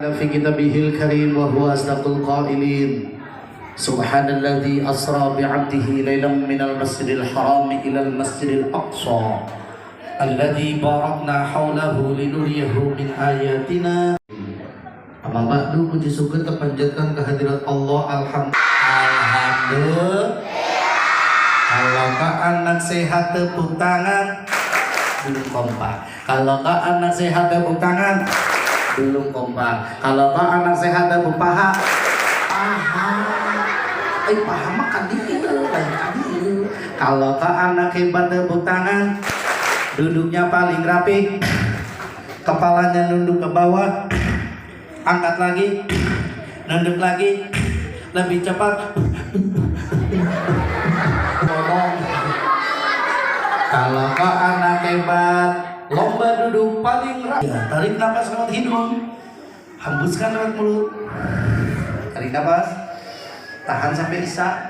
في كتابه الكريم وهو أصدق القائلين سبحان الذي أسرى بعبده ليلا من المسجد الحرام إلى المسجد الأقصى الذي باركنا حوله لنريه من آياتنا. Amma ba'du, puji syukur terpanjatkan kehadirat Allah. Alhamdulillah. Kalau anak sehat tepuk tangan, belum kompak. Kalau anak sehat tepuk tangan, belum kompak. Kalau anak sehat tepuk paha, paha makan dia, Kalau anak hebat tepuk tangan, duduknya paling rapi, kepalanya nunduk ke bawah, angkat lagi, nunduk lagi, lebih cepat. Kalau anak hebat, lomba duduk paling rapi. Tarik nafas lewat hidung, hembuskan lewat mulut. Tarik nafas, tahan sampai isa,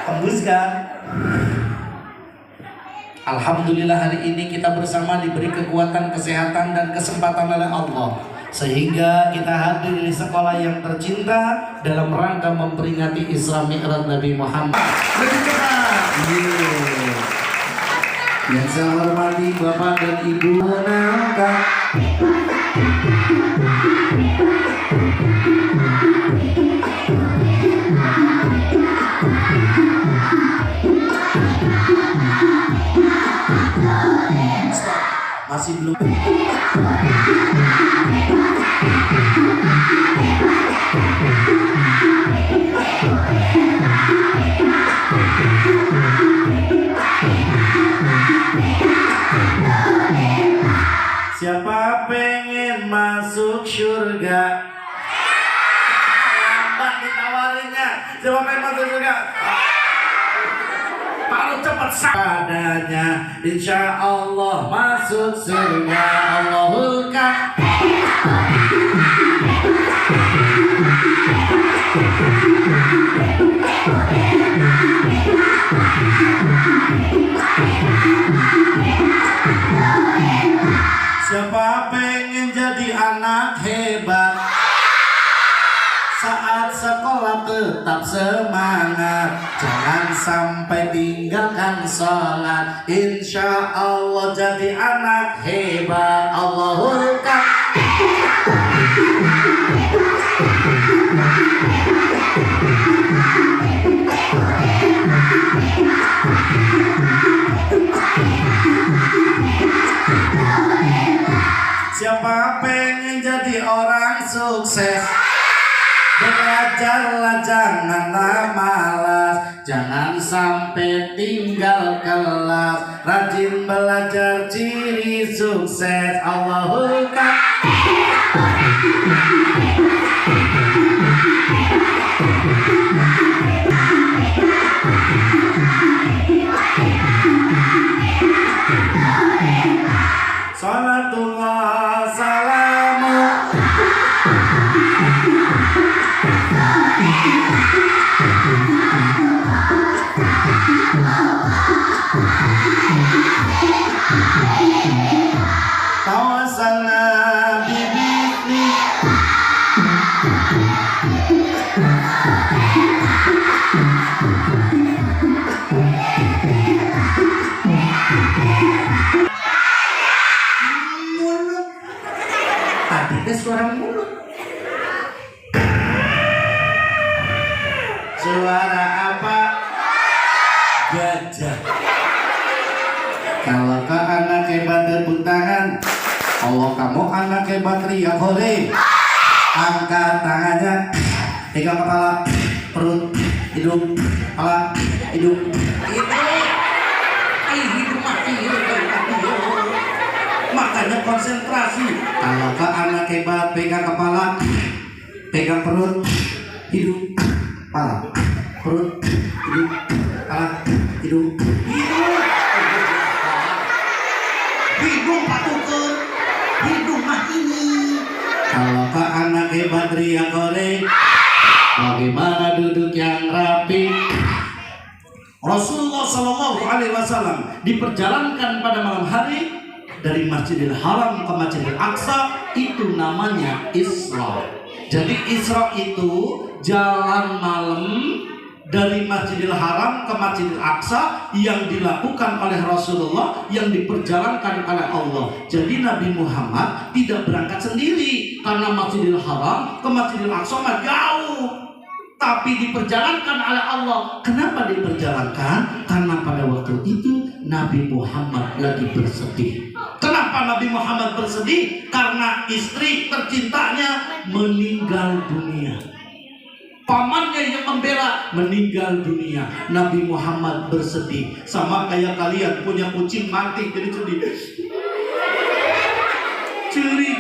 hembuskan. Alhamdulillah hari ini kita bersama diberi kekuatan, kesehatan dan kesempatan oleh Allah, sehingga kita hadir di sekolah yang tercinta dalam rangka memperingati Isra Mi'raj Nabi Muhammad. Yang saya hormati Bapak dan Ibu Nangka, masih belum. Siapa pengen masuk surga? Lambat ditawarinnya. Siapa pengen masuk surga? Paling cepat sadanya, insya Allah masuk surga. Allahul Karim. Siapa pengen jadi anak hebat, saat sekolah tetap semangat, jangan sampai tinggalkan sholat, insya Allah jadi anak hebat. Allahul Karim. Siapa pengen jadi orang sukses, belajarlah janganlah malas, jangan sampai tinggal kelas, rajin belajar ciri sukses. Allahul Karim. Salatullah salamu tawassalna bibitni suara mulut. Suara apa? Gajah. Kalau ke anak hebat tepuk tangan. Kalau kamu anak hebat teriak hore. Angkat tangannya, pegang kepala, perut, hidung, kepala, hidung. Makanya konsentrasi. Kalau ke anak hebat, pegang kepala, pegang perut, hidung, kepala, perut, hidung, kepala, hidung, hidung patukan, hidung mah ini. Kalau ke anak hebat teriak hore, bagaimana duduk yang rapi? Rasulullah SAW diperjalankan pada malam hari dari Masjidil Haram ke Masjidil Aqsa Itu namanya Isra. Jadi Isra itu jalan malam dari Masjidil Haram ke Masjidil Aqsa yang dilakukan oleh Rasulullah, yang diperjalankan oleh Allah. Jadi Nabi Muhammad tidak berangkat sendiri karena Masjidil Haram ke Masjidil Aqsa mah jauh, tapi diperjalankan oleh Allah. Kenapa diperjalankan? Karena pada waktu itu Nabi Muhammad lagi bersedih. Kenapa Nabi Muhammad bersedih? Karena istri tercintanya meninggal dunia. Pamannya yang membela meninggal dunia. Nabi Muhammad bersedih. Sama kayak kalian punya kucing mati jadi sedih. Curi.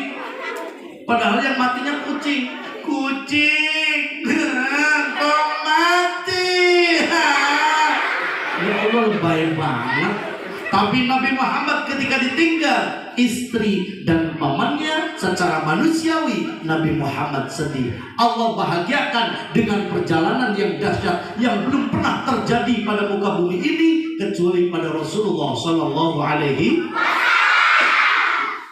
Padahal yang matinya kucing. Kucing kok mati. Ya Allah, lebay banget. Tapi Nabi Muhammad ketika ditinggal istri dan pamannya secara manusiawi, Nabi Muhammad sedih. Allah bahagiakan dengan perjalanan yang dahsyat yang belum pernah terjadi pada muka bumi ini kecuali pada Rasulullah Sallallahu Alaihi.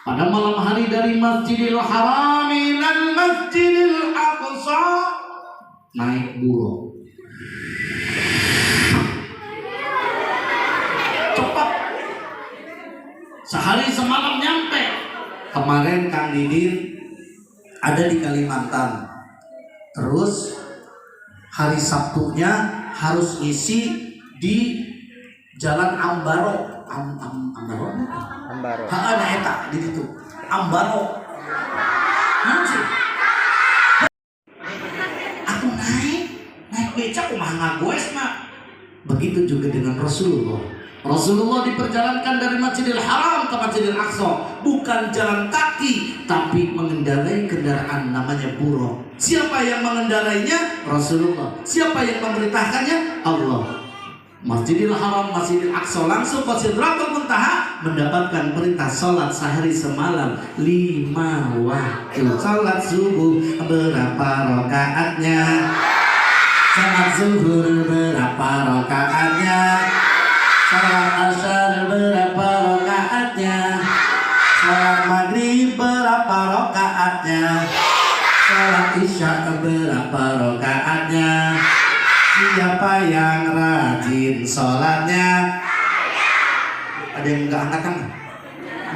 Pada malam hari dari Masjidil Haram dan Masjidil Aqsa naik burung. Cepat. Sehari semalam nyampe. Kemarin Kang Didin ada di Kalimantan. Terus hari Sabtunya harus ngisi di Jalan Ambaro. Ambaro. Ada eta di situ. Ambaro. Anjir. Aku naik becak kumaha ngagoes mah. Begitu juga dengan Rasulullah. Rasulullah diperjalankan dari Masjidil Haram ke Masjidil Aqsa, bukan jalan kaki tapi mengendarai kendaraan namanya buruk. Siapa yang mengendarainya? Rasulullah. Siapa yang memerintahkannya? Allah. Masjidil Haram, Masjidil Aqsa langsung ke Sidratul Muntaha mendapatkan perintah salat sehari semalam 5 waktu. Salat subuh berapa rakaatnya? Salat zuhur berapa rakaatnya? Salat asar berapa rakaatnya? Salat maghrib berapa rakaatnya? Salat isya berapa rakaatnya? Siapa yang rajin sholatnya? Ada yang nggak angkat tangan?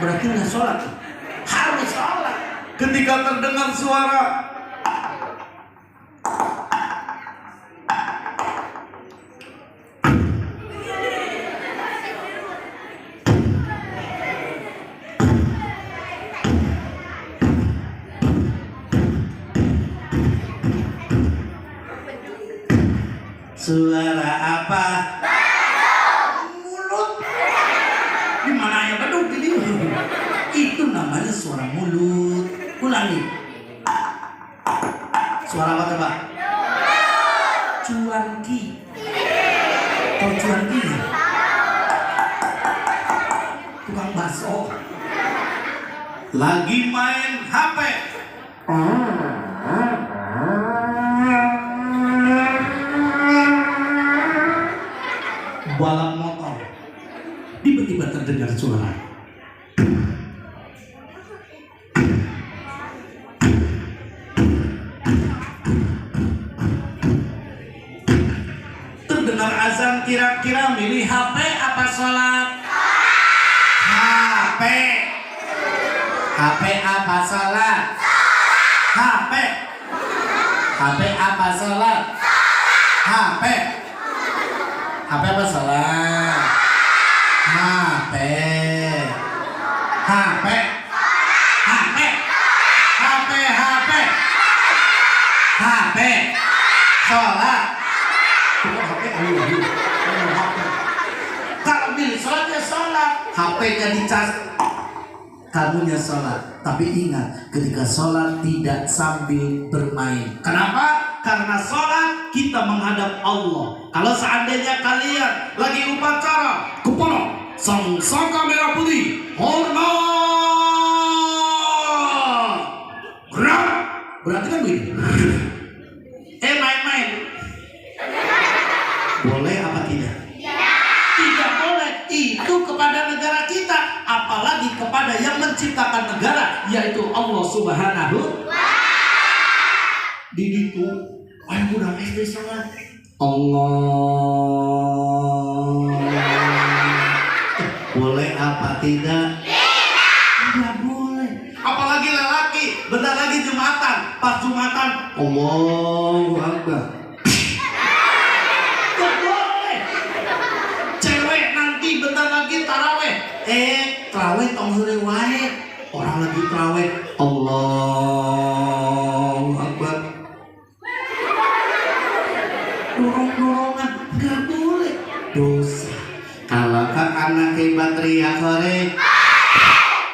Berarti nggak sholat. Harus sholat. Ketika terdengar suara suara apa? Mulut. Gimana ya beduk ini? Itu namanya suara mulut. Ulangi. Suara apa coba? Cuanki. Tahu cuanki? Tukang bakso. Lagi main HP. Balap motor, tiba-tiba terdengar suara. Terdengar azan, kira-kira milih HP apa sholat? HP. HP apa sholat? HP. HP apa sholat? HP. HP apa salah? HP. HP. HP. HP. HP. HP. Sholat. Kalau milih sholat ya sholat. HP-nya dicas. Kamunya sholat. Tapi ingat, ketika sholat tidak sambil bermain. Kenapa? Karena sholat kita menghadap Allah. Kalau seandainya kalian lagi upacara kepono sang saka merah putih, hormat, gerak, berarti kan begini. Main-main. Boleh apa tidak? Tidak boleh. Itu kepada negara kita, apalagi kepada kepada yang menciptakan negara, yaitu Allah Subhanahu di ditu. Ayo budak SD salat Allah. Boleh apa tidak? Tidak boleh. Apalagi lelaki, bentar lagi Jumatan, pas Jumatan Allahu Akbar. Tidak boleh. Cewek nanti bentar lagi taraweh. Taraweh tong heureuy wae. Orang lagi taraweh Allahu Akbar. Dorong-dorongan nggak boleh, dosa. Kalau kan anak hebat teriak sore,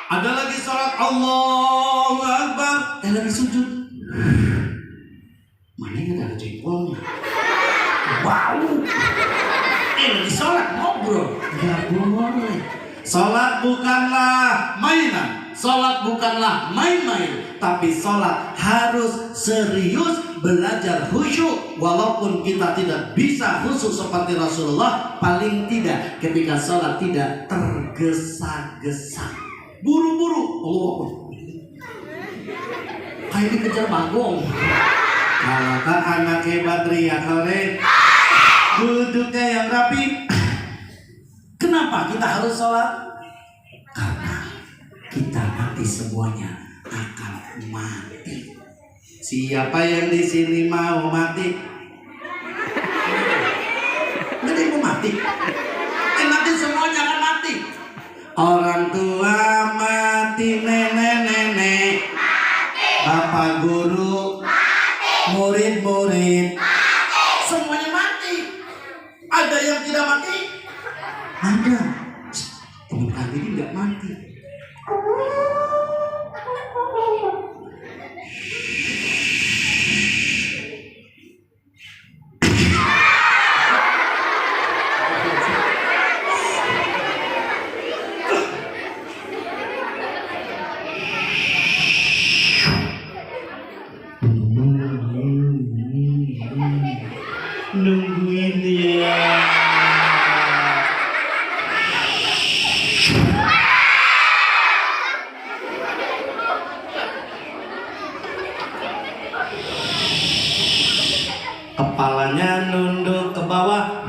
ada lagi sholat Allahu Akbar, lagi sujud. Mana yang ada jempolnya? Wow. Lagi sholat ngobrol, nggak boleh. Sholat bukanlah mainan, sholat bukanlah main-main, tapi sholat harus serius, belajar khusyuk. Walaupun kita tidak bisa khusyuk seperti Rasulullah, paling tidak ketika sholat tidak tergesa-gesa, buru-buru. Allah, kayak dikejar bagong. Kalau kan anak hebat teriak sore, duduknya yang rapi. Kenapa kita harus sholat? Karena kita nanti semuanya akan mati. Siapa yang di sini mau mati? Nggak ada yang mau mati. Nanti semuanya akan mati. Orang tua mati, nenek-nenek mati, bapak guru mati, murid-murid mati, semuanya mati. Ada yang tidak mati? Ada. Teman kami ini nggak mati. Nungguin dia. Kepalanya nunduk ke bawah.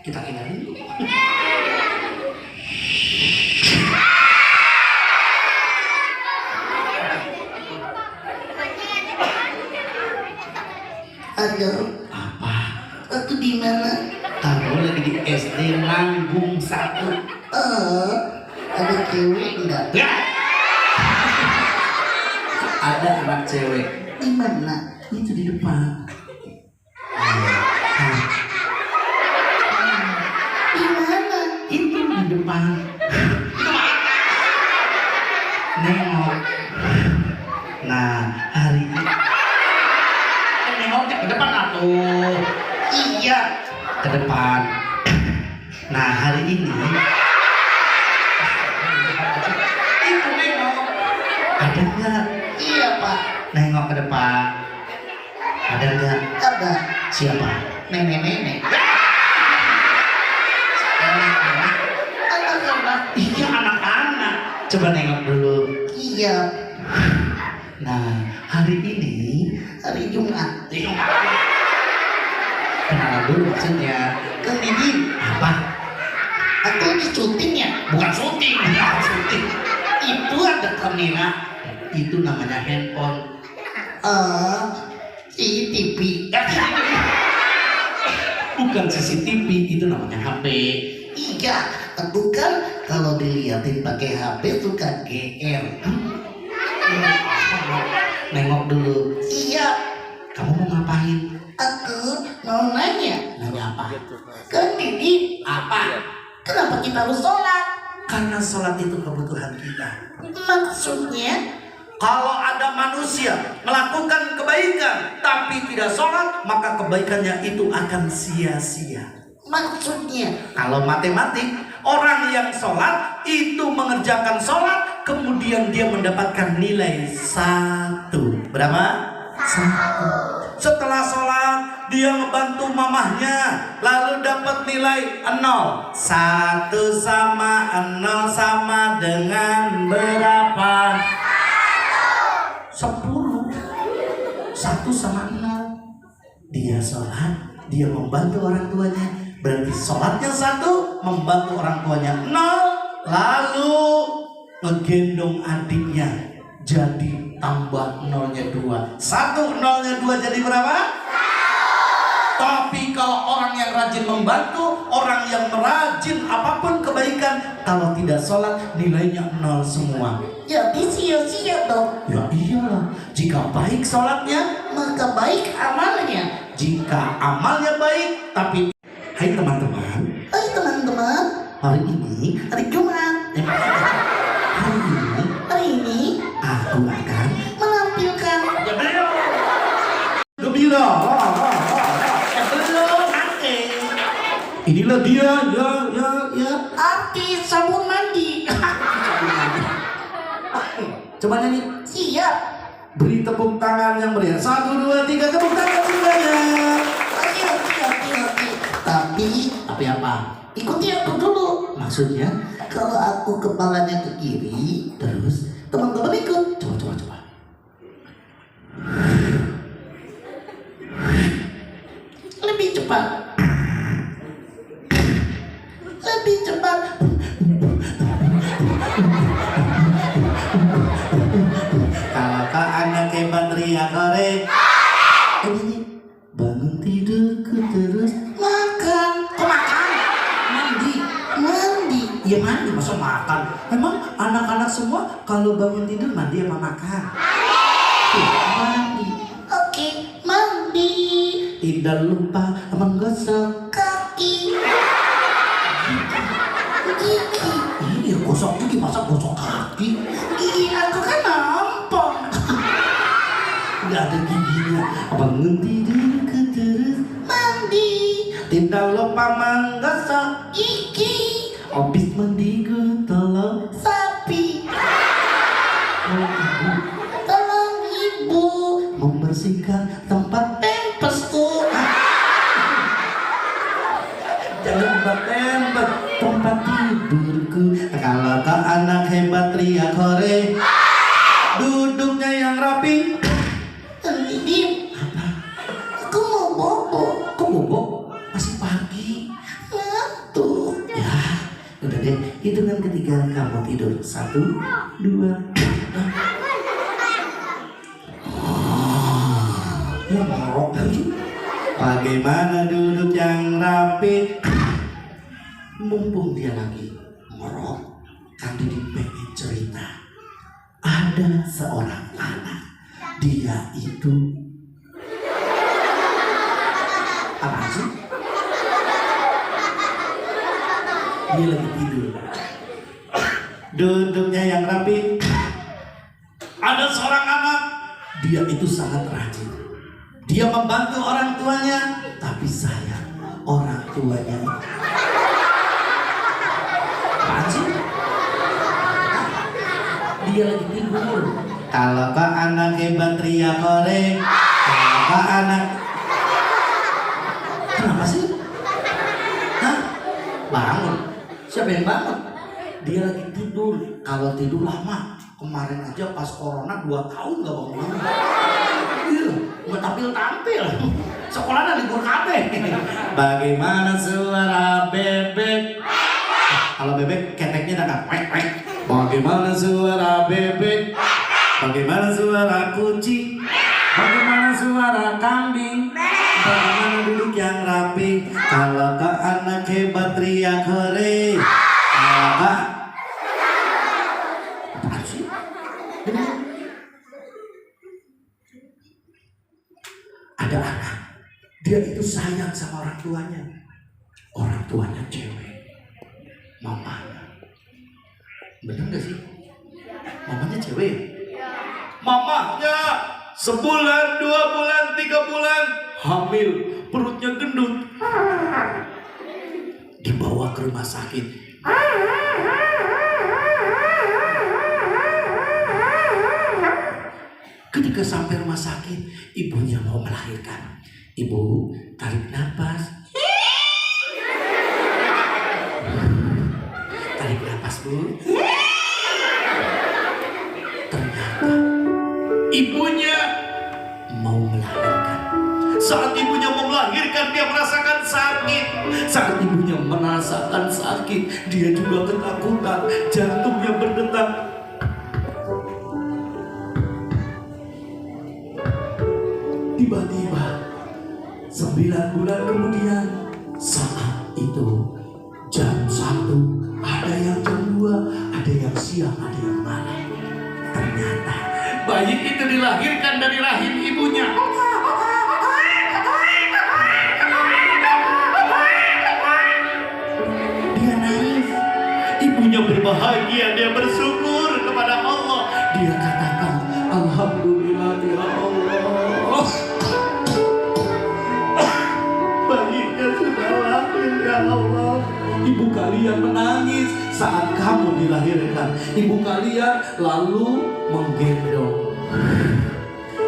Kita tinggalin dulu. Halo. Apa? Aku di mana? Kamu lagi di SD Nanggung 1. Ada cewek enggak? Ya. Ada anak cewek. Di mana? Itu di depan. Di mana? Itu di depan. Nengok. Nah, hari ini nengoknya ke depan atuh. Iya, ke depan. Nah, hari ini itu nengok. Ada enggak? Iya, Pak. Nengok ke depan. Ada enggak? Ada. Siapa? Nenek-nenek. Anak-anak. Anak-anak. Iya, anak-anak. Coba nengok dulu. Iya. Nah, hari ini hari Jumat. Kenalan dulu maksudnya. Kan ini apa? Aku lagi syuting ya? Bukan syuting, bukan syuting. Itu ada kamera. Itu namanya handphone. CCTV. Bukan CCTV, itu namanya HP. Iya, itu kan kalau dilihatin pakai HP suka GR. Nengok dulu. Iya. Kamu mau ngapain? Aku mau nanya. Nanya apa? Kan ini apa? Kenapa kita harus sholat? Karena sholat itu kebutuhan kita. Maksudnya? Kalau ada manusia melakukan kebaikan tapi tidak sholat, maka kebaikannya itu akan sia-sia. Maksudnya? Kalau matematik, orang yang sholat itu mengerjakan sholat, kemudian dia mendapatkan nilai 1. Berapa? 1. Setelah sholat Dia ngebantu mamahnya, lalu dapat nilai 0. 1 sama 0 sama dengan berapa? 10. 1 sama 0. Dia sholat, dia membantu orang tuanya. Berarti sholatnya 1, membantu orang tuanya 0. Lalu ngegendong adiknya, jadi tambah 0-nya 2. 1 0-nya 2 jadi berapa? Tapi kalau orang yang rajin membantu, orang yang merajin apapun kebaikan, kalau tidak sholat nilainya 0 semua. Jadi sia-sia dong. Ya iyalah, jika baik sholatnya Maka baik amalnya. jika amalnya baik. Tapi hai teman-teman, Hai teman-teman, hari ini hari Jumat. Hari ini aku akan menampilkan gembira. belum nanti Inilah dia, ya. artis sabun mandi. Coba nyanyi. Siap. Beri tepuk tangan yang meriah. 1, 2, 3, tepuk tangan semuanya. Oke. Tapi apa? Ikuti aku dulu. Maksudnya, Kalau aku kepalanya ke kiri, terus teman-teman ikut. coba. Lebih cepat. Lebih cepat. Kalau kak anak hebat teriak korek. Ini bangun tidurku terus. Makan. Kok makan? Mandi. Mandi. Ya mandi, masa makan? Emang anak-anak semua kalau bangun tidur mandi apa makan? Mandi. Oke, mandi. Tidak lupa menggosok Kaki. Gigi. Iya, gosok gigi, masa gosok kaki? Gigi aku kan nampol. Nggak ada giginya. Bangun tidurku terus. Mandi. Tidak lupa menggosok Gigi. habis mandiku tolong. Sapi. Oh, ibu Tolong ibu. membersihkan tempat. Pempesku. Jangan tempat tempat tidurku. Kalau kau anak hebat teriak hore. Duduknya yang rapi. Diem. Aku mau bobo. Kok bobo? Masih pagi. Ngantuk. Ya, udah deh. Hitungan ketiga kamu tidur. 1, 2. Ya ngorok lagi. Bagaimana duduk yang rapi? Mumpung dia lagi ngorok, kan Didi pengen cerita. Ada seorang anak, dia itu apa sih? Dia lagi tidur. Duduknya yang rapi. Ada seorang anak, dia itu sangat rajin. Dia membantu orang tuanya, tapi sayang orang tuanya. Apaan sih? Dia lagi tidur. Kalau kak anak hebat teriak korek. Kalau kak anak. Kenapa sih? Hah? Bangun. Siapa yang bangun? Dia lagi tidur. Kalau tidur lama. Kemarin aja pas corona 2 tahun gak bangun. Iya, nggak tampil. Sekolahnya libur kabeh. Bagaimana suara bebek? Kalau bebek keteknya ada kwek. Bagaimana suara bebek? Bagaimana suara kucing? Bagaimana suara kambing? Bagaimana duduk yang rapi? Kalau kak anak hebat teriak hore. Kalau kak apaan sih? Ada anak, dia itu sayang sama orang tuanya. Orang tuanya cewek, mamanya. Bener gak sih? Mamanya cewek. Mamanya sebulan, 2 bulan, 3 bulan hamil, perutnya gendut. Dibawa ke rumah sakit. Ketika sampai rumah sakit, ibunya mau melahirkan. Ibu, tarik nafas. Tarik nafas, Bu. Ternyata ibunya mau melahirkan. Saat ibunya mau melahirkan, dia merasakan sakit. Saat ibunya merasakan sakit, dia juga ketakutan. Jantungnya berdetak. Tiba-tiba 9 bulan kemudian, saat itu jam 1, ada yang jam 2, ada yang siang, ada yang malam. Ternyata bayi itu dilahirkan dari rahim ibunya. Dia nangis. Ibunya berbahagia, dia bersyukur kepada Allah. Dia katakan, alhamdulillah ya Allah. Bayinya sudah lahir ya Allah. Ibu kalian menangis saat kamu dilahirkan. Ibu kalian lalu menggendong.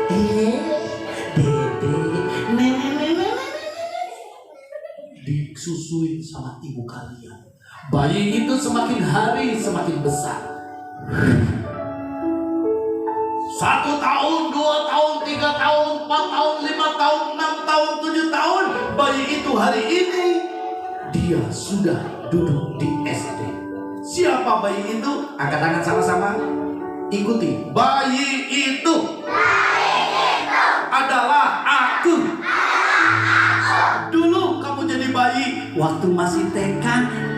Dede, nenek. Disusuin sama ibu kalian. Bayi itu semakin hari semakin besar. 1 tahun, 2 tahun, 3 tahun, 4 tahun, 5 tahun, 6 tahun, 7 tahun. Bayi itu hari ini dia sudah duduk di SD. Siapa bayi itu? Angkat tangan sama-sama. Ikuti. Bayi itu adalah aku. Dulu kamu jadi bayi, waktu masih TK,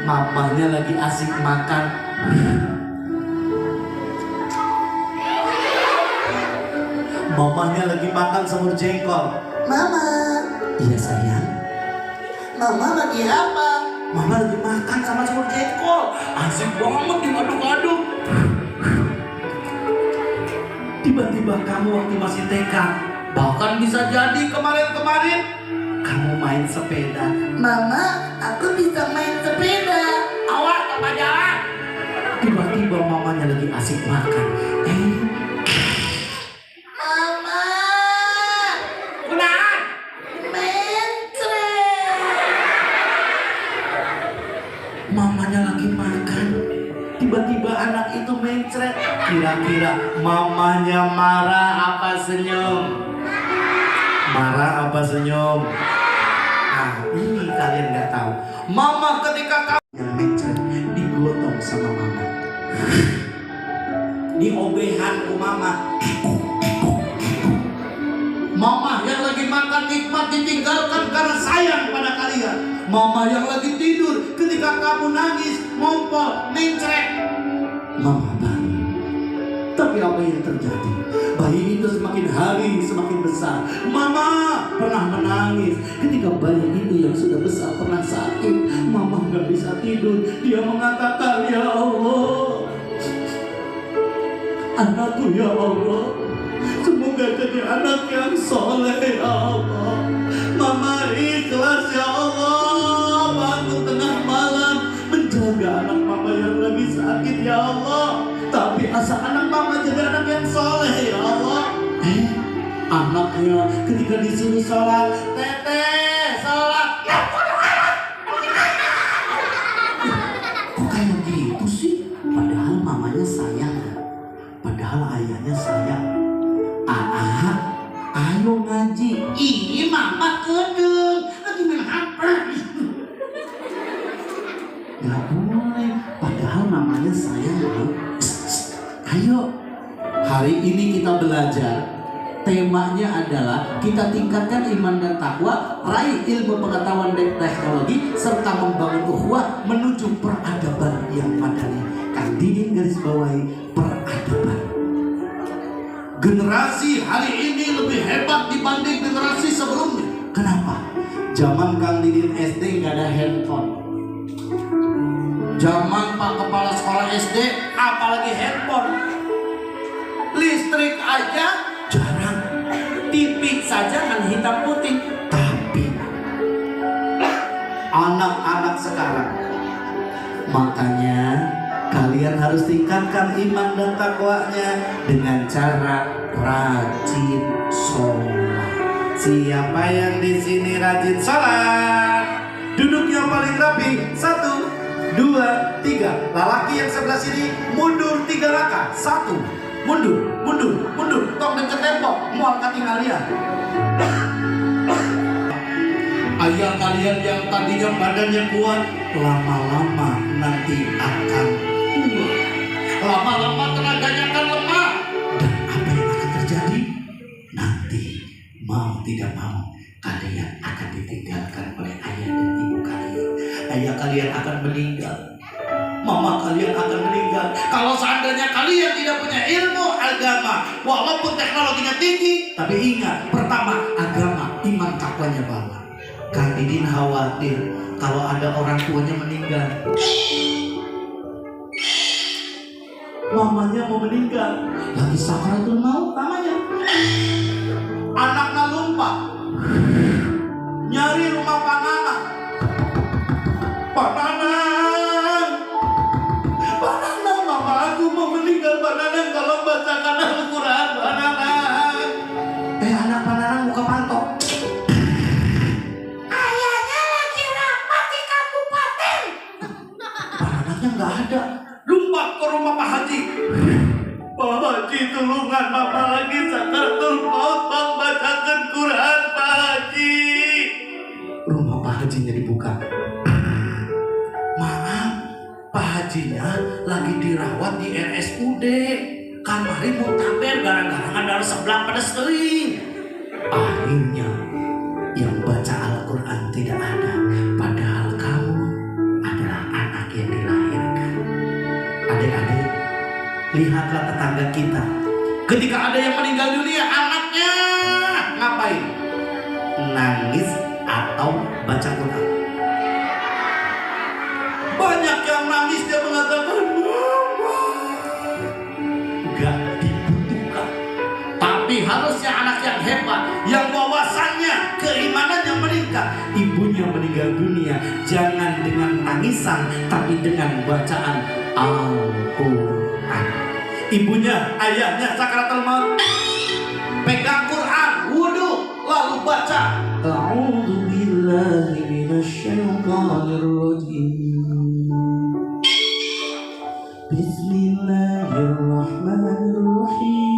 mamanya lagi asik makan. Mamanya lagi makan semur jengkol. Mama. Iya sayang. Mama lagi apa? Mama lagi makan sama semur jengkol. Asik banget diaduk-aduk. Tiba-tiba kamu waktu masih TK, bahkan bisa jadi kemarin-kemarin, kamu main sepeda. Mama, aku bisa main sepeda. Awas apa jalan. Tiba-tiba mamanya lagi asik makan. Mama, udah mencret. Mamanya lagi makan. Tiba-tiba anak itu mencret. Kira-kira mamanya marah apa senyum? Marah apa senyum? Nah, ini kalian nggak tahu. Mama ketika kamu yang mencret digotong sama mama. Di obehanku mama. Mama yang lagi makan nikmat ditinggalkan karena sayang pada kalian. Mama yang lagi tidur ketika kamu nangis, ngompol, mencret. Mama balik. Tapi apa yang terjadi? Bayi itu semakin hari semakin besar. Mama pernah menangis ketika bayi itu yang sudah besar pernah sakit. Mama gak bisa tidur. Dia mengatakan, ya Allah, anakku ya Allah, semoga jadi anak yang soleh ya Allah. Mama ikhlas ya Allah, bangun tengah malam menjaga anak mama yang lagi sakit ya Allah. Tapi asal anak mama jadi anak yang soleh ya Allah. Anaknya ketika disuruh sholat, teteh sholat. Kok kayak gitu sih? Padahal mamanya sayang, padahal ayahnya sayang. Ayo ngaji. Ih, mama kedeng lagi main HP. Gak boleh, padahal namanya sayang loh. Ayo, hari ini kita belajar. Temanya adalah kita tingkatkan iman dan takwa, raih ilmu pengetahuan dan teknologi, serta membangun ukhuwah menuju peradaban yang madani. Kang Didin garis bawahi peradaban. Generasi hari ini lebih hebat dibanding generasi sebelumnya. Kenapa? Zaman Kang Didin SD nggak ada handphone. Zaman Pak Kepala Sekolah SD apalagi handphone. Listrik aja jarang. TV saja kan hitam putih. Tapi anak-anak sekarang, makanya kalian harus tingkatkan iman dan takwanya dengan cara rajin sholat. Siapa yang di sini rajin sholat? Duduk yang paling rapi. 1, 2, 3. Lelaki yang sebelah sini mundur 3 langkah. 1, mundur, mundur, mundur. Tong deket tembok, mau angkat kalian. Ayah kalian yang tadinya badannya kuat, lama-lama nanti akan tua. Lama-lama tenaganya akan lemah. Dan apa yang akan terjadi? Nanti mau tidak mau kalian akan ditinggalkan oleh ayah dan ibu kalian. Ayah kalian akan meninggal, mama kalian akan meninggal. Kalau seandainya kalian tidak punya ilmu agama, walaupun teknologinya tinggi, tapi ingat, pertama agama, iman takwanya bawah. Kang Didin khawatir kalau ada orang tuanya meninggal, mamanya mau meninggal, lagi sakaratul maut namanya. Anaknya lupa nyari rumah Pananang. Pananang, Pananang, mama aku mau meninggal. Pananang, kalau bacakan Al-Quran, Pananang. Anak Pananang muka pantok. Ayahnya lagi rapat di kabupaten. Pananangnya nggak ada. Lompat ke rumah Pak Haji. Pak Haji, tulungan mama lagi sakaratul maut, bang, bacakan Quran Pak Haji. Rumah Pak Hajinya dibuka. Maaf, Pak Hajinya lagi dirawat di RSUD. Kamari mau tampil gara-gara ada sebelah pedes teuing. Akhirnya yang baca Al-Quran tidak ada. Padahal kamu adalah anak yang dilahirkan. Adik-adik, lihatlah tetangga kita. Ketika ada yang meninggal dunia, anaknya ngapain? Nangis atau baca Quran. Banyak yang nangis, dia mengatakan gak dibutuhkan. Tapi harusnya anak yang hebat, yang wawasannya, keimanannya meningkat. Ibunya meninggal dunia, jangan dengan tangisan, tapi dengan bacaan Al-Quran. Ibunya, ayahnya sakaratul maut, pegang Quran, wudu, lalu baca A'udzu billahi minasyaitonir rajim. Bismillahirrahmanirrahim.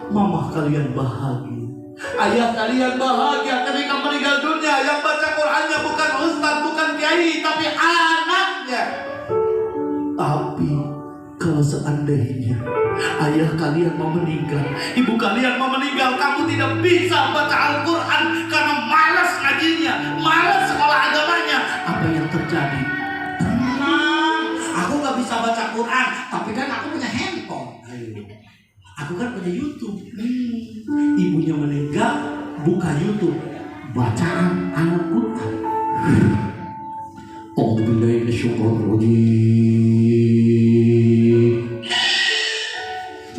Mama kalian bahagia, ayah kalian bahagia ketika meninggal dunia. Yang baca Qurannya bukan ustaz, bukan kiai, tapi anaknya. Tapi kalau seandainya ayah kalian mau meninggal, ibu kalian mau meninggal, kamu tidak bisa baca Al-Quran karena malas ngajinya, malas sekolah agamanya. Apa yang terjadi? Tenang, aku gak bisa baca Quran, tapi kan aku punya handphone. Aku kan punya YouTube. Ibunya meninggal, buka YouTube, bacaan Al-Quran. A'udzubillahi minasyaitonir rajim.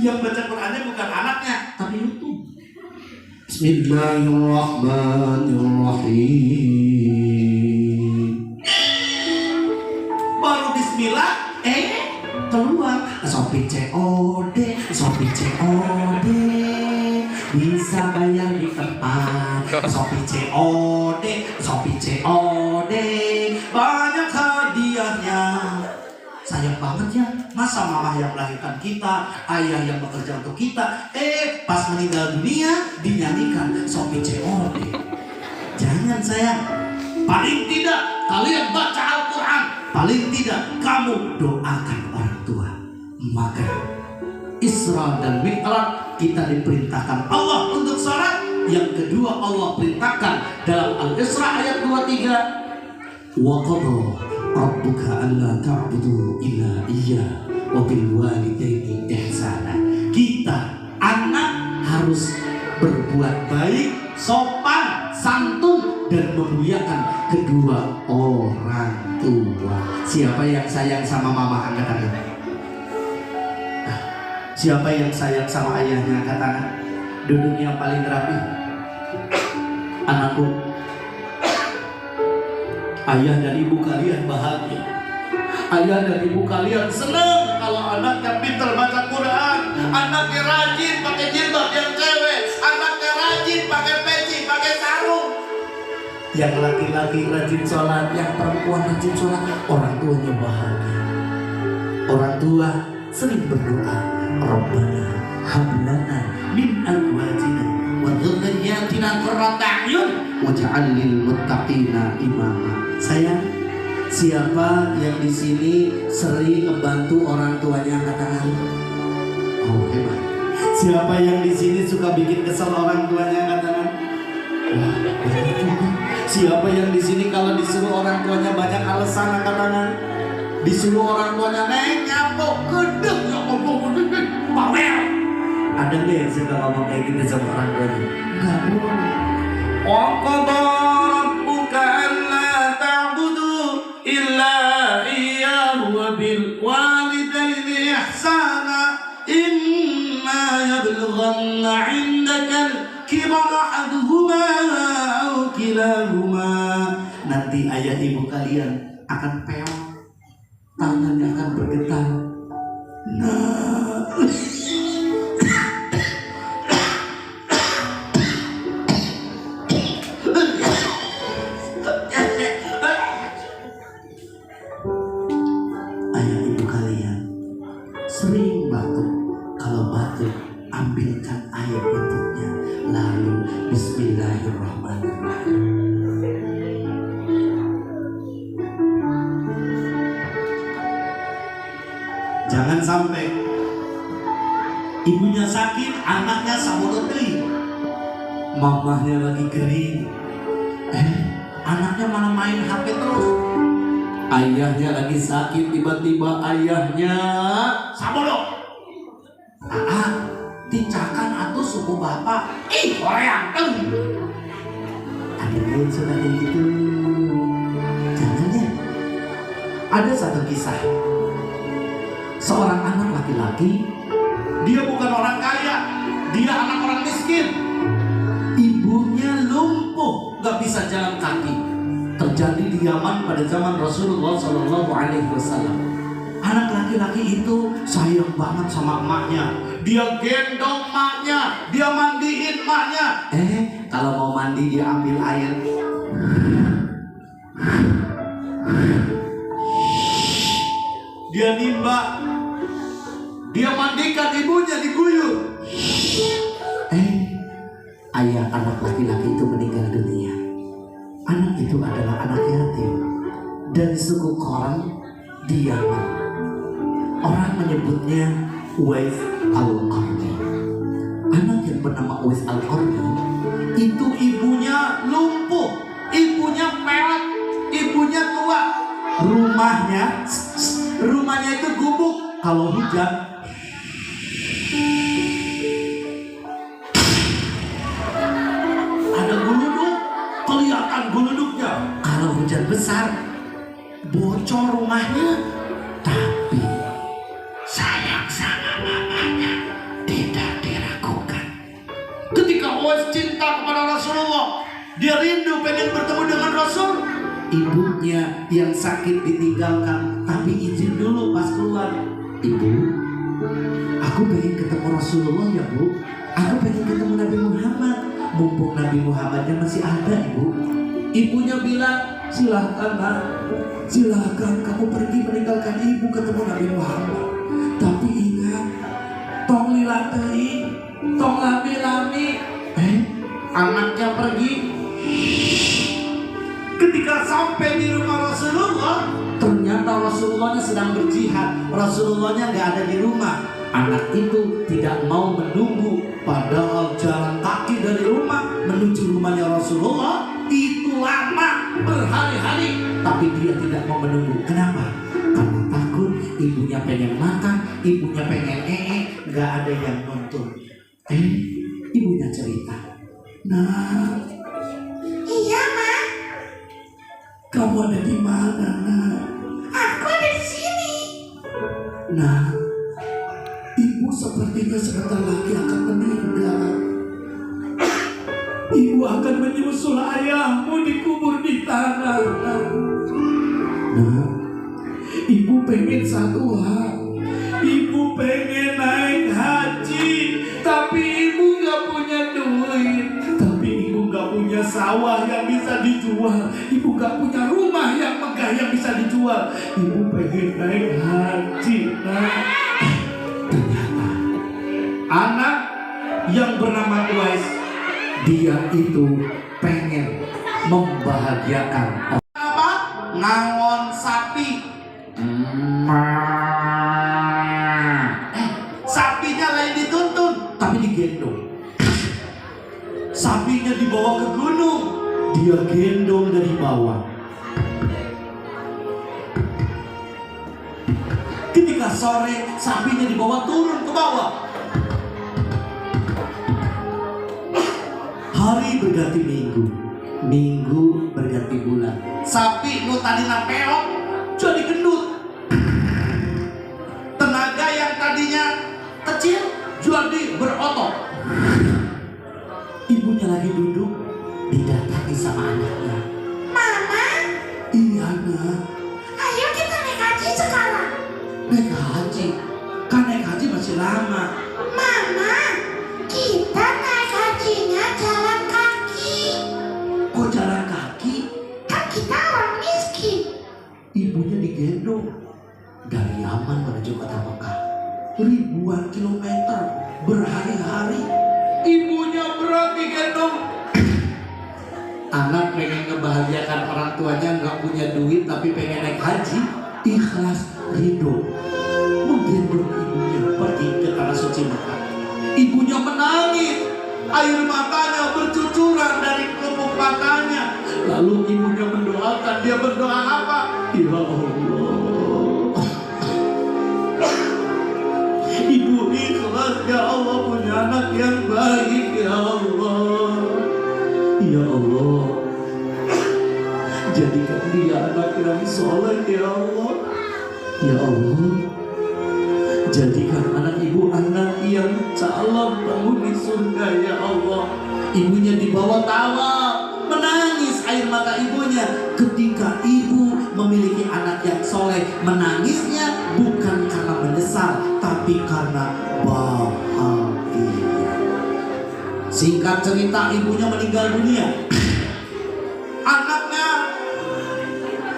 Yang baca Qurannya bukan anaknya, tapi YouTube. Bismillahirrahmanirrahim. Baru bismillah, keluar Shopee COD, Shopee COD, bisa bayar di tempat. Shopee COD, Shopee COD, banyak hadiahnya. Sayang banget ya, masa mama yang melahirkan kita, ayah yang bekerja untuk kita, pas meninggal dunia dinyanyikan Shopee COD. Jangan sayang, paling tidak kalian baca Al-Quran, paling tidak kamu doakan orang tua. Maka Isra dan Mi'raj kita diperintahkan Allah untuk salat. Yang kedua, Allah perintahkan dalam Al-Isra ayat 23, wa qadha rabbuka alla ta'budu illa iyyah wa bil walidaini ihsana. Kita anak harus berbuat baik, sopan, santun, dan memuliakan kedua orang tua. Siapa yang sayang sama mama, angkat tangan. Siapa yang sayang sama ayahnya, angkat tangan. Duduk yang paling rapi. Anakku, ayah dan ibu kalian bahagia. Ayah dan ibu kalian senang kalau anaknya pintar baca Quran, anaknya rajin pakai jilbab yang cewek, Yang laki-laki rajin sholat, yang perempuan rajin sholat, orang tuanya bahagia. Orang tua sering berdoa, Rabbana hablana min azwajina wa dzurriyyatina qurrata a'yun waj'al lil muttaqina imama. Sayang, siapa yang di sini sering membantu orang tuanya angkat tangan? Oh, hebat. Siapa yang di sini suka bikin kesel orang tuanya angkat tangan? Wah, banyak juga. Siapa yang di sini kalau disuruh orang tuanya banyak alasan angkat tangan? Disuruh orang tuanya neng nyapok gedeg ya ngomong bawel. Ada nggak yang suka ngomong kayak gitu sama orang tuanya? Nggak boleh. Wa qada rabbuka alla ta'budu illa iyyahu wa bil walidayni ihsana imma yablughanna 'indaka al-kibara ahaduhuma aw kilahuma. Nanti ayah ibu kalian akan peot, tangannya akan bergetar. Nah, ayah ibu kalian sering batuk. Kalau batuk, ambilkan air untuknya, lalu Bismillahirrahmanirrahim. Jangan sampai ibunya sakit, anaknya sabodot deui. Mamahnya lagi kering, anaknya malah main HP terus. Ayahnya lagi sakit, tiba-tiba ayahnya sabodot. Dicakan atuh suku bapak. Koreang tuh. Ada yang suka kayak gitu. Jangan ya. Ada satu kisah. Seorang anak laki-laki, dia bukan orang kaya, dia anak orang miskin. Ibunya lumpuh, gak bisa jalan kaki. Terjadi di Yaman pada zaman Rasulullah SAW. Anak laki-laki itu sayang banget sama emaknya. Dia gendong emaknya, dia mandiin emaknya. Kalau mau mandi dia ambil air. Dia nimba. Dia mandikan ibunya, diguyur. Ayah anak laki-laki itu meninggal dunia. Anak itu adalah anak yatim dari suku Qoran di Yaman. Orang menyebutnya Uwais Al-Qarni. Anak yang bernama Uwais Al-Qarni itu ibunya lumpuh, ibunya peot, ibunya tua. Rumahnya itu gubuk. Kalau hujan, ada guluduk, kelihatan guluduknya. Kalau hujan besar, bocor rumahnya. Tapi sayang sama mamanya tidak diragukan. Ketika Uwais cinta kepada Rasulullah, dia rindu pengen bertemu dengan Rasul. Ibunya yang sakit ditinggalkan, tapi izin dulu pas keluar. Ibu, aku pengen ketemu Rasulullah ya bu. Aku pengen ketemu Nabi Muhammad. Mumpung Nabi Muhammadnya masih ada ibu. Ibunya bilang, silahkan nak, silahkan kamu pergi meninggalkan ibu ketemu Nabi Muhammad. Tapi ingat, tong lila teuing, tong lami-lami. Anaknya pergi. Ketika sampai di rumah Rasulullah, ternyata Rasulullahnya sedang berjihad. Rasulullahnya nggak ada di rumah. Anak itu tidak mau menunggu, padahal jalan kaki dari rumah menuju rumahnya Rasulullah itu lama, berhari-hari. Tapi dia tidak mau menunggu. Kenapa? Karena takut ibunya pengen makan, ibunya pengen nggak ada yang nonton. Ibunya cerita, nah, iya ma, kamu ada di mana nak? Aku ada di sini. Nah, ibu sepertinya sebentar lagi akan meninggal. Ibu akan menyusul ayahmu dikubur di tanah. Nah, ibu pengen satu hal. Ibu pengen naik haji, tapi ibu gak punya duit. Tapi ibu gak punya sawah yang bisa dijual. Ibu gak punya rumah yang megah yang bisa dijual. Ibu pengen naik haji, nak. Ternyata anak yang bernama Uwais, dia itu pengen membahagiakan apa? Ngangon sapi. Sapinya lain dituntun, tapi digendong. Sapinya dibawa ke gunung, dia gendong dari bawah. Ketika sore, sapinya dibawa turun ke bawah. Hari berganti minggu, minggu berganti bulan. Sapi nu tadinya peot jadi gendut. Tenaga yang tadinya kecil jadi berotot. Ibunya lagi duduk, didatangi sama anaknya. Mama? Iya, nak. Ayo kita naik haji sekarang. Naik haji? Kan naik haji masih lama. Mama, kita naik hajinya jalan kaki. Kok jalan kaki? Kan kita orang miskin. Ibunya digendong dari Yaman menuju kota Mekah. Ribuan kilometer, berhari-hari. Ibunya berat digendong. Anak pengen ngebahagiakan orang tuanya, nggak punya duit tapi pengen naik haji, ikhlas, ridho, menggendong ibunya pergi ke tanah suci Mekah. Ibunya menangis, air matanya bercucuran dari kelopak matanya. Lalu ibunya mendoakan. Dia berdoa apa? Ya Allah, Ibu ikhlas, ya Allah, punya anak yang baik, ya Allah. Ya Allah, jadikan dia anak yang soleh, ya Allah. Ya Allah, jadikan anak ibu anak yang calon penghuni surga, ya Allah. Ibunya dibawa tawa, menangis air mata ibunya ketika ibu memiliki anak yang soleh. Menangisnya bukan karena menyesal, tapi karena bahagia. Singkat cerita, ibunya meninggal dunia. Anaknya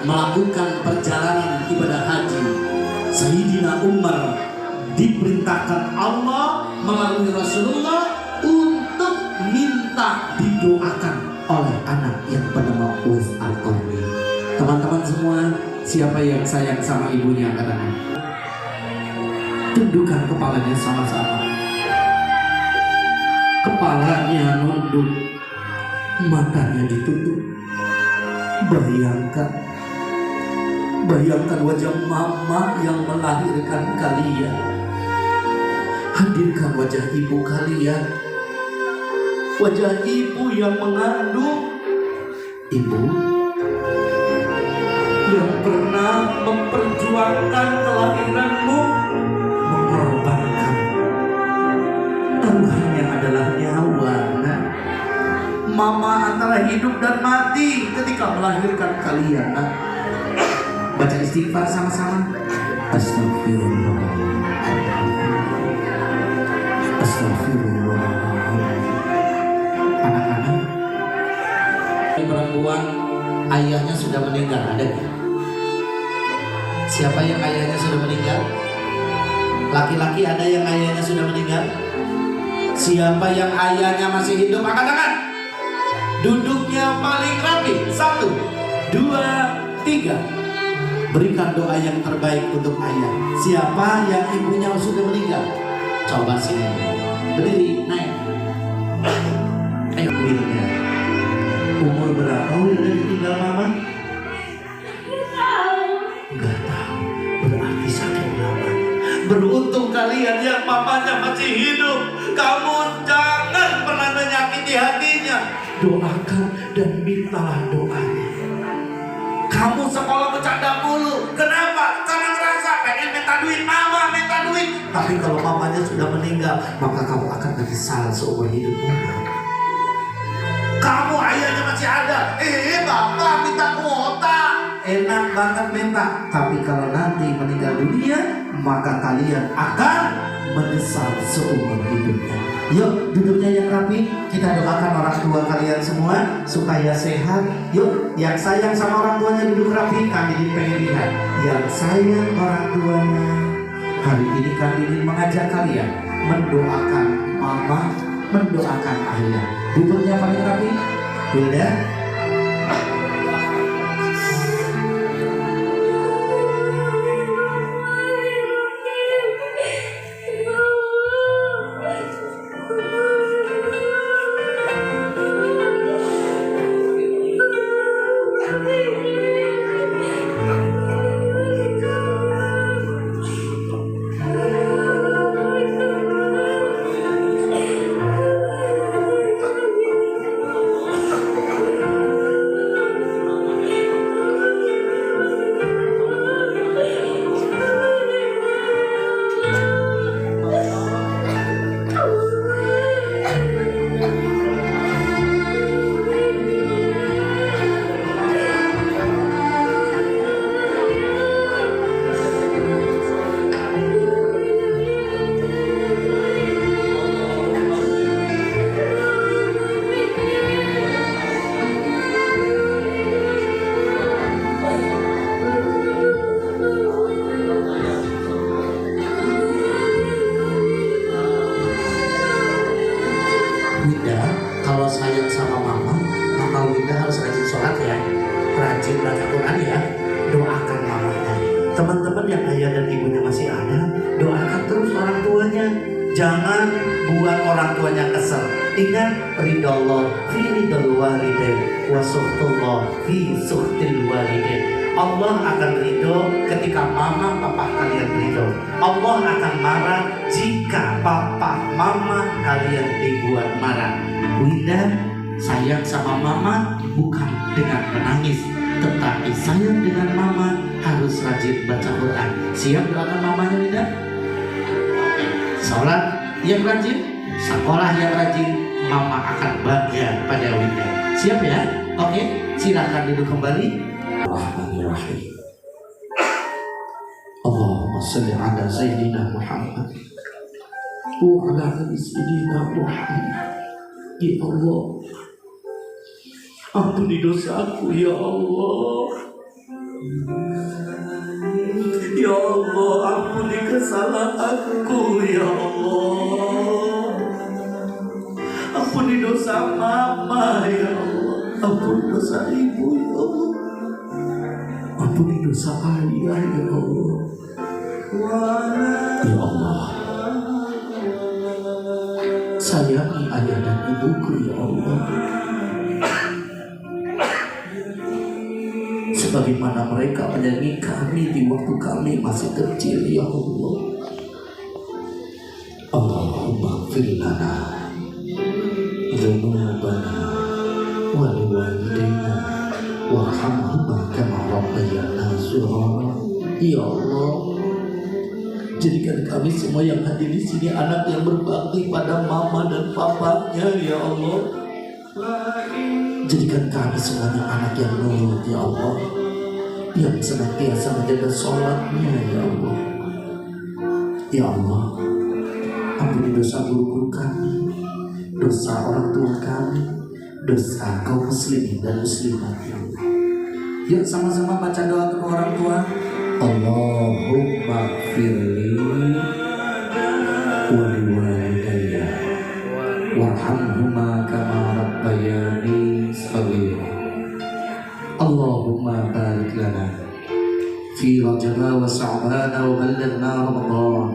melakukan perjalanan ibadah haji. Sayyidina Umar diperintahkan Allah melalui Rasulullah untuk minta didoakan oleh anak yang bernama Uwais Al-Qarni. Teman-teman semua, siapa yang sayang sama ibunya katanya? Tundukkan kepalanya sama-sama. Kepalanya nunduk, matanya ditutup. Bayangkan wajah mama yang melahirkan kalian. Hadirkan wajah ibu kalian, wajah ibu yang mengandung, ibu yang pernah memperjuangkan kelahiranmu, mengorbankan. Taruhannya adalah nyawa, nak. Mama antara hidup dan mati ketika melahirkan kalian, nak. Baca istighfar sama-sama. Astagfirullah, astagfirullah. Anak-anak, perempuan ayahnya sudah meninggal, ada nggak? Siapa yang ayahnya sudah meninggal? Laki-laki ada yang ayahnya sudah meninggal? Siapa yang ayahnya masih hidup? Angkat tangan. Duduknya paling rapi. 1, 2, 3. Berikan doa yang terbaik untuk ayah. Siapa yang ibunya sudah meninggal? Coba sini. Berdiri, naik. Ayo, Wilnya. Umur berapa udah ditinggal mama? Enggak tahu. Berarti sakit lama. Beruntung kalian yang mamanya masih hidup. Kamu jangan pernah menyakiti hatinya. Doakan dan mintalah doanya. Kamu sekolah bercanda mulu. Kenapa? Karena ngerasa pengen minta duit mama, minta duit. Tapi kalau mamanya sudah meninggal, maka kamu akan menyesal seumur hidupmu. Kamu ayahnya masih ada. Bapak minta kuota. Enak banget minta. Tapi kalau nanti meninggal dunia, maka kalian akan menyesal seumur hidupnya. Yuk duduknya yang rapi. Kita doakan orang tua kalian semua supaya sehat. Yuk, yang sayang sama orang tuanya duduk rapi. Kami pengen lihat yang sayang orang tuanya. Hari ini kami ingin mengajak kalian mendoakan mama, mendoakan ayah. Duduknya paling rapi. Wilda. Kalau sayang sama mama, maka Winda harus rajin sholat ya, rajin baca Quran ya, doakan mamanya. Teman-teman yang ayah dan ibunya masih ada, doakan terus orang tuanya. Jangan buat orang tuanya kesel. Ingat, ridallah fi ridal walidain wa suhtullah fi suhtil walidain. Allah akan ridho ketika mama papa kalian ridho. Allah akan marah jika papa mama kalian dibuat marah. Winda sayang sama mama bukan dengan menangis, tetapi sayang dengan mama harus rajin baca Quran. Siap doakan mamanya Winda? Sholat yang rajin, sekolah yang rajin, mama akan bangga pada Winda. Siap ya? Oke, silakan duduk kembali. Bismillahirrahmanirrahim. Allahumma salli ala Sayyidina Muhammad wa ala ali Sayyidina Muhammad. Ya Allah, ampuni dosaku ya Allah. Ya Allah, ampuni kesalahanku ya Allah. Ampuni dosa mama ya Allah. Ampuni dosa ibu ya Allah. Ampuni dosa ayah ya Allah. Ya Allah, sayangi ayah dan ibuku ya Allah, sebagaimana mereka menyayangi kami di waktu kami masih kecil ya Allah. Allahumma ighfir lana dzunubana wa liwalidayna warhamhuma kama rabbayana shaghira. Ya Allah, jadikan kami semua yang hadir di sini anak yang berbakti pada mama dan papanya ya Allah. Jadikan kami semuanya anak yang nurut ya Allah, yang senantiasa menjaga sholatnya ya Allah. Ya Allah, ampuni dosa guru-guru kami, dosa orang tua kami, dosa kaum muslimin dan muslimat ya Allah. Yuk sama-sama baca doa kedua orang tua. Allahumma firli wa liwalidayya warhamhuma kama rabbayani shaghira. Allahumma barik lana fi rajaba wa sa'bana wa ballighna ramadan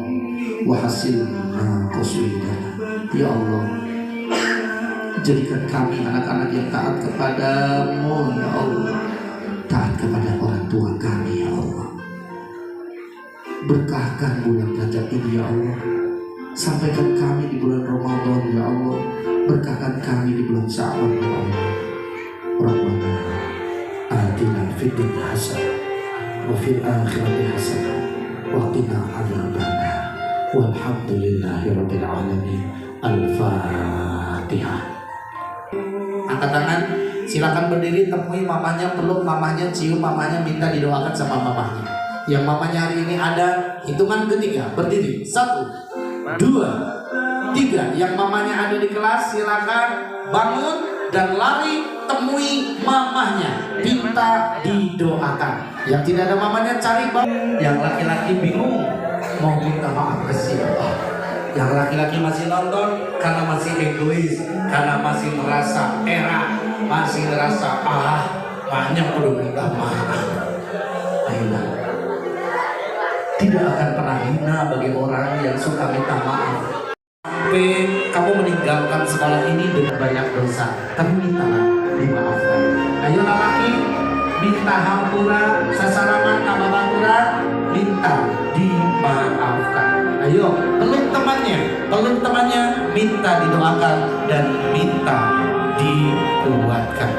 wa hasilna qaswidana. Ya Allah, jadikan kami anak-anak yang taat kepadamu ya Allah, taat kepada orang tua kami ya Allah. Berkahkan bulan Rajab ini ya Allah, sampaikan kami di bulan Ramadan ya Allah, berkahkan kami di bulan Sya'ban ya Allah. Rabbana atina fid dunya hasanah wa fil akhirati hasanah wa qina adzabannar. Walhamdulillahirabbil alamin. Al-Fatihah. Angkat tangan, silakan berdiri, temui mamanya, peluk mamanya, cium mamanya, minta didoakan sama mamanya. Yang mamanya hari ini ada, hitungan ketiga, berdiri. 1, 2, 3, 3, yang mamanya ada di kelas silakan bangun dan lari temui mamahnya, minta didoakan. Yang tidak ada mamanya cari yang laki-laki bingung mau minta maaf ke siapa. Yang laki-laki masih nonton karena masih egois, karena masih merasa masih merasa banyak perlu minta maaf. Ayolah, tidak akan pernah hina bagi orang yang suka minta maaf. Sampai kamu meninggalkan sekolah ini dengan banyak dosa, tapi mintalah dimaafkan. Ayo laki, minta hampura, sasaraman kababatura, minta dimaafkan. Ayo peluk temannya, minta didoakan dan minta dikuatkan.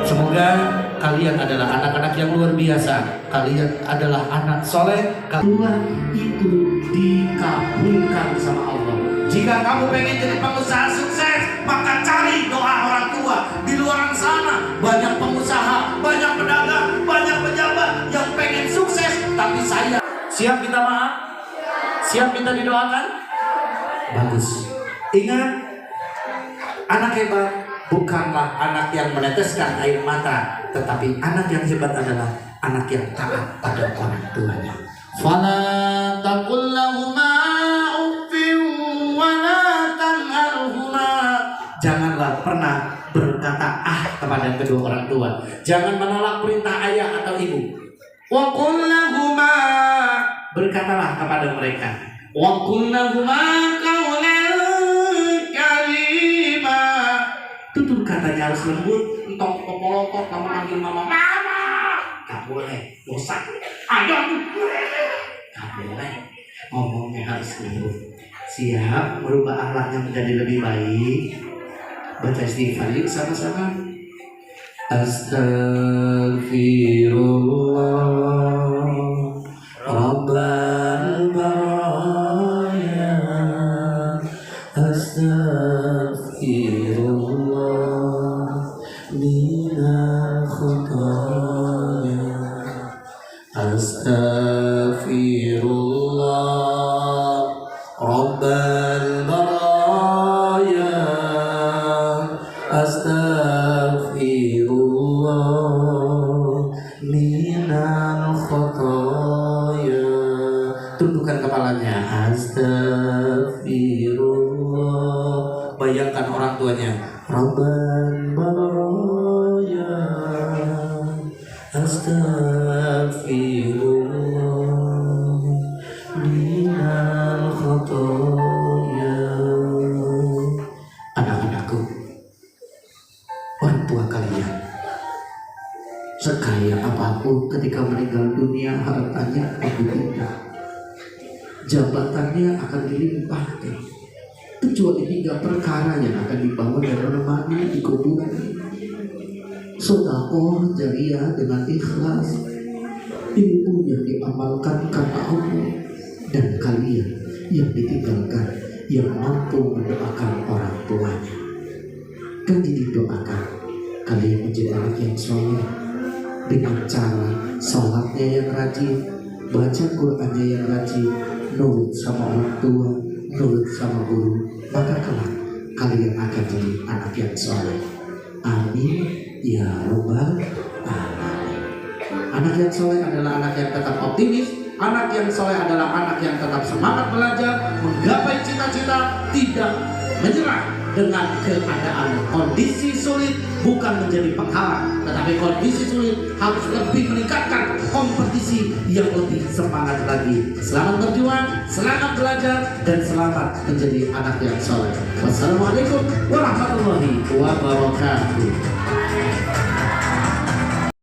Semoga kalian adalah anak-anak yang luar biasa. Kalian adalah anak soleh. Tuhan itu dikabulkan sama Allah. Jika kamu pengen jadi pengusaha sukses, maka cari doa orang tua. Di luar sana banyak pengusaha, banyak pedagang, banyak pejabat yang pengen sukses. Tapi saya siap minta maaf, siap minta didoakan. Bagus. Ingat, anak hebat bukanlah anak yang meneteskan air mata, tetapi anak yang hebat adalah anak yang taat pada orang tuanya. Fala taqul lahuma uffin wa la tanharhuma. Janganlah pernah berkata kepada kedua orang tua. Jangan menolak perintah ayah atau ibu. Wa qul lahuma, berkatalah kepada mereka. Wa qul lahuma qawlan karima. Tutur katanya harus lembut. Entong kepolotot kamu manggil mama gak boleh, dosa. Ayo gak boleh, ngomongnya harus lembut. Siap merubah akhlaknya menjadi lebih baik. Baca istighfar yuk sama-sama. Astaghfirullah Rabbal baraya. Astaghfirullah minal khutaya. Astaghfirullah Rabbal baraya. Astaghfirullah minal khutaya. Tundukkan kepalanya. Astaghfirullah. Bayangkan orang tuanya. Rabbal baraya. Astaghfirullah minal khutaya. Anak-anakku, orang tua kalian, sekaya apapun ketika meninggal dunia, hartanya akan dipindah, jabatannya akan dilimpahkan, kecuali 3 perkara yang akan dibangun dan menemani di kuburan. Sedekah jariah dengan ikhlas, ilmu yang diamalkan karena Allah, dan kalian yang ditinggalkan yang mampu mendoakan orang tuanya. Kan didoakan kalian menjadi anak yang soleh dengan cara sholatnya yang rajin, baca Qur'annya yang rajin, nurut sama orang tua, nurut sama guru, maka kelak kalian akan jadi anak yang soleh. Amin ya robbal alamin. Anak yang soleh adalah anak yang tetap optimis. Anak yang soleh adalah anak yang tetap semangat belajar, menggapai cita-cita, tidak menyerah dengan keadaan. Kondisi sulit bukan menjadi penghalang, tetapi kondisi sulit harus lebih meningkatkan kompetisi yang lebih semangat lagi. Selamat berjuang, selamat belajar, dan selamat menjadi anak yang soleh. Wassalamualaikum warahmatullahi wabarakatuh.